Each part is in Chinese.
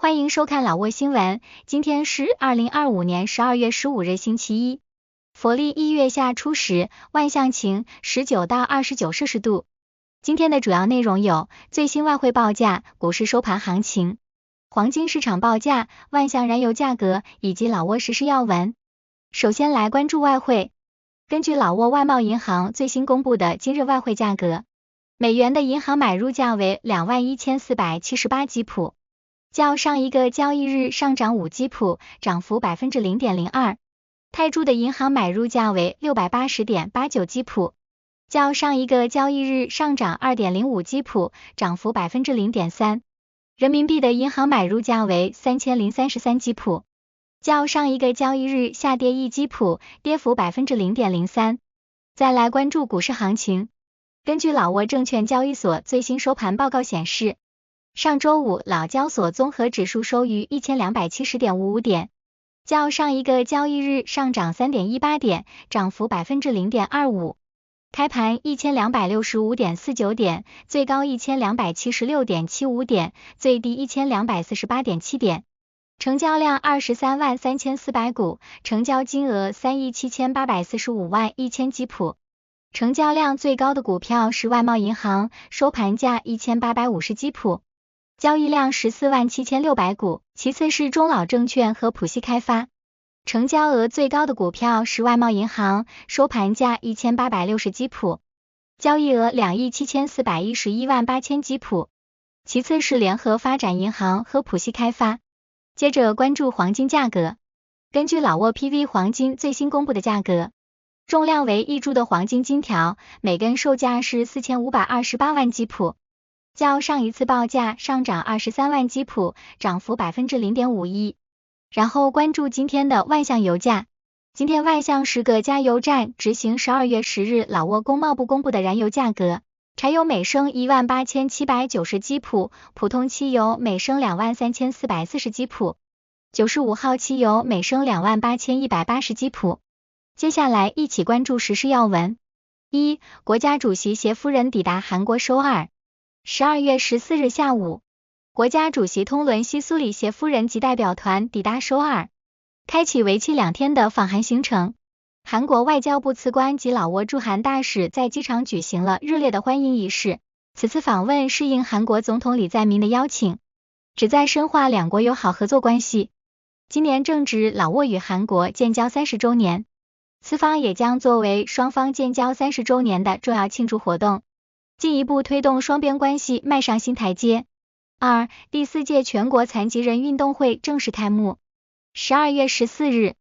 欢迎收看老挝新闻，今天是2025年12月15日星期一，佛历1月下初时，万象晴，19到29摄氏度。今天的主要内容有最新外汇报价、股市收盘行情、黄金市场报价、万象燃油价格以及老挝时事要闻。首先来关注外汇，根据老挝外贸银行最新公布的今日外汇价格，美元的银行买入价为21478基普。较上一个交易日上涨5基普，涨幅 0.02%。泰铢的银行买入价为 680.89 基普，较上一个交易日上涨 2.05 基普，涨幅 0.3%。人民币的银行买入价为 3033 基普，较上一个交易日下跌1基普，跌幅 0.03%。再来关注股市行情，根据老挝证券交易所最新收盘报告显示，上周五老交所综合指数收于 1270.55 点，较上一个交易日上涨 3.18 点，涨幅 0.25%。开盘 1265.49 点，最高 1276.75 点，最低 1248.7 点。成交量23万3400股，成交金额3亿7845万1000基普。成交量最高的股票是外贸银行，收盘价1850基普。交易量14万7600股，其次是中老证券和浦西开发。成交额最高的股票是外贸银行，收盘价1860基普，交易额2亿7411万8000基普，其次是联合发展银行和浦西开发。接着关注黄金价格，根据老挝 PV 黄金最新公布的价格，重量为1铢的黄金金条，每根售价是4528万基普。较上一次报价上涨23万基普，涨幅 0.51%。然后关注今天的万象油价，今天万象10个加油站执行12月10日老挝工贸部公布的燃油价格，柴油每升18790基普，普通汽油每升23440基普，95号汽油每升28180基普。接下来一起关注时事要闻。1. 国家主席协夫人抵达韩国首尔。12月14日下午，国家主席通伦西苏里协夫人及代表团抵达首尔，开启为期2天的访韩行程。韩国外交部次官及老挝驻韩大使在机场举行了热烈的欢迎仪式。此次访问是应韩国总统李在明的邀请，旨在深化两国友好合作关系。今年正值老挝与韩国建交30周年，此访也将作为双方建交30周年的重要庆祝活动，进一步推动双边关系迈上新台阶。2. 第4届全国残疾人运动会正式开幕。12月14日，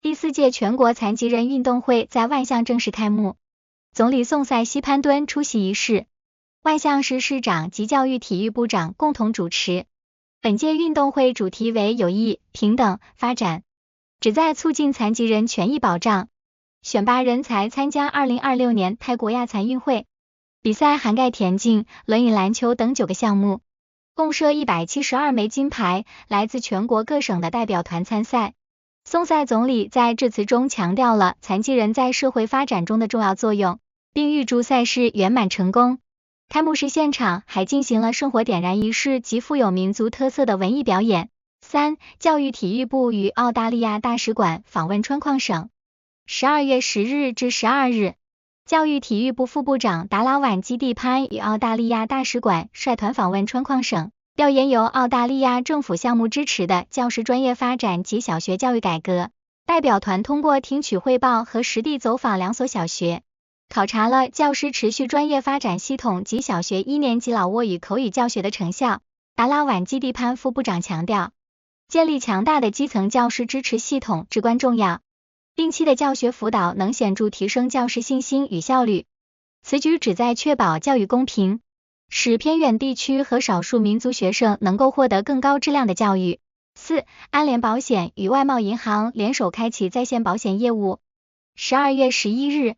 第4届全国残疾人运动会在万象正式开幕，总理宋塞西潘敦出席仪式，万象市市长及教育体育部长共同主持。本届运动会主题为友谊、平等、发展，旨在促进残疾人权益保障，选拔人才参加2026年泰国亚残运会。比赛涵盖田径、轮椅篮球等9个项目，共设172枚金牌，来自全国各省的代表团参赛。宋塞总理在致辞中强调了残疾人在社会发展中的重要作用，并预祝赛事圆满成功。开幕式现场还进行了圣火点燃仪式及富有民族特色的文艺表演。3. 教育体育部与澳大利亚大使馆访问川矿省。12月10日至12日，教育体育部副部长达拉婉基蒂潘与澳大利亚大使馆率团访问川矿省，调研由澳大利亚政府项目支持的教师专业发展及小学教育改革。代表团通过听取汇报和实地走访2所小学，考察了教师持续专业发展系统及小学1年级老挝语口语教学的成效。达拉婉基蒂潘副部长强调，建立强大的基层教师支持系统至关重要，定期的教学辅导能显著提升教师信心与效率。此举旨在确保教育公平，使偏远地区和少数民族学生能够获得更高质量的教育。4. 安联保险与外贸银行联手开启在线保险业务。12月11日，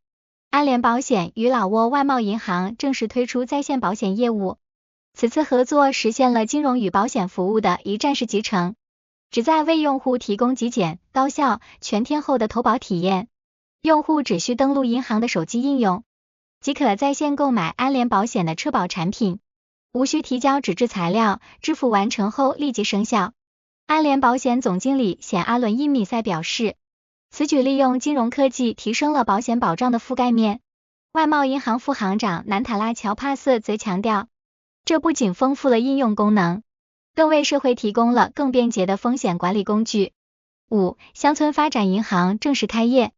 安联保险与老挝外贸银行正式推出在线保险业务。此次合作实现了金融与保险服务的一站式集成，旨在为用户提供极简、高效、全天候的投保体验。用户只需登录银行的手机应用，即可在线购买安联保险的车保产品，无需提交纸质材料，支付完成后立即生效。安联保险总经理显阿伦伊米塞表示，此举利用金融科技提升了保险保障的覆盖面。外贸银行副行长南塔拉乔帕瑟则强调，这不仅丰富了应用功能，更为社会提供了更便捷的风险管理工具。5. 乡村发展银行正式开业。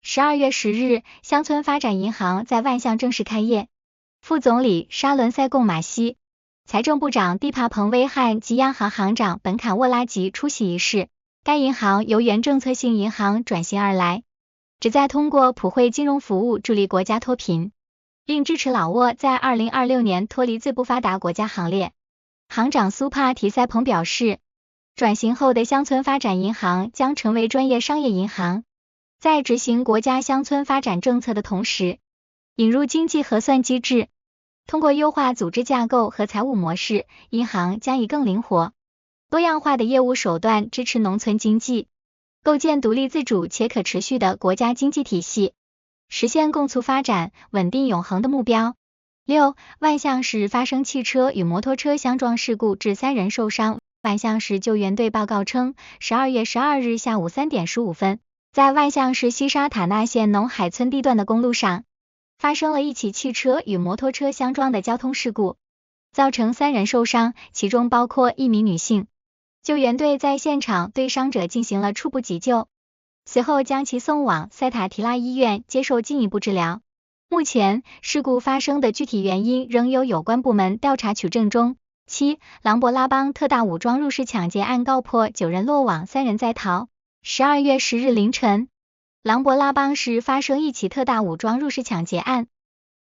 12月10日，乡村发展银行在万象正式开业。副总理沙伦塞贡马西、财政部长蒂帕彭威汉及央行行长本坎沃拉吉出席仪式。该银行由原政策性银行转型而来，旨在通过普惠金融服务助力国家脱贫，并支持老挝在2026年脱离最不发达国家行列。行长苏帕提塞彭表示，转型后的乡村发展银行将成为专业商业银行，在执行国家乡村发展政策的同时，引入经济核算机制，通过优化组织架构和财务模式，银行将以更灵活、多样化的业务手段支持农村经济，构建独立自主且可持续的国家经济体系，实现共促发展、稳定永恒的目标。6. 万象市发生汽车与摩托车相撞事故致3人受伤。万象市救援队报告称，12月12日下午3点15分，在万象市西沙塔纳县农海村地段的公路上，发生了一起汽车与摩托车相撞的交通事故，造成3人受伤，其中包括1名女性。救援队在现场对伤者进行了初步急救，随后将其送往塞塔提拉医院接受进一步治疗。目前，事故发生的具体原因仍由有关部门调查取证中。7. 琅勃拉邦特大武装入室抢劫案告破，9人落网，3人在逃。12月10日凌晨，琅勃拉邦市发生一起特大武装入室抢劫案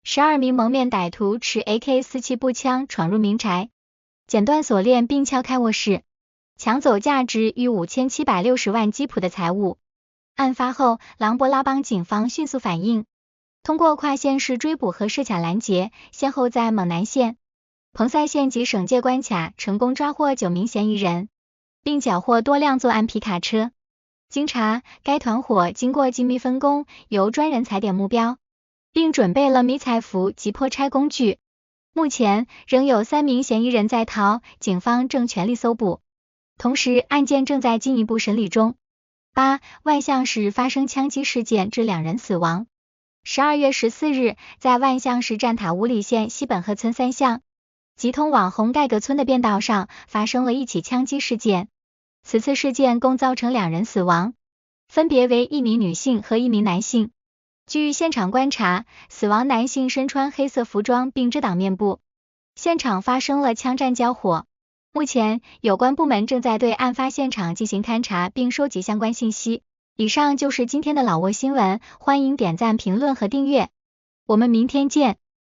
，12名蒙面歹徒持 AK-47步枪闯入民宅，剪断锁链并撬开卧室，抢走价值逾5760万基普的财物。案发后，琅勃拉邦警方迅速反应，通过跨县市追捕和设卡拦截，先后在蒙南县、彭赛县及省界关卡成功抓获9名嫌疑人，并缴获多辆作案皮卡车。经查，该团伙经过精密分工，由专人踩点目标，并准备了迷彩服及破拆工具。目前仍有3名嫌疑人在逃，警方正全力搜捕，同时案件正在进一步审理中。8. 万象市发生枪击事件致2人死亡。12月14日，在万象市占塔乌里县西本河村3巷即通往红盖格村的便道上发生了一起枪击事件，此次事件共造成2人死亡，分别为1名女性和1名男性。据现场观察，死亡男性身穿黑色服装并遮挡面部，现场发生了枪战交火。目前，有关部门正在对案发现场进行勘查并收集相关信息。以上就是今天的老挝新闻，欢迎点赞、评论和订阅，我们明天见。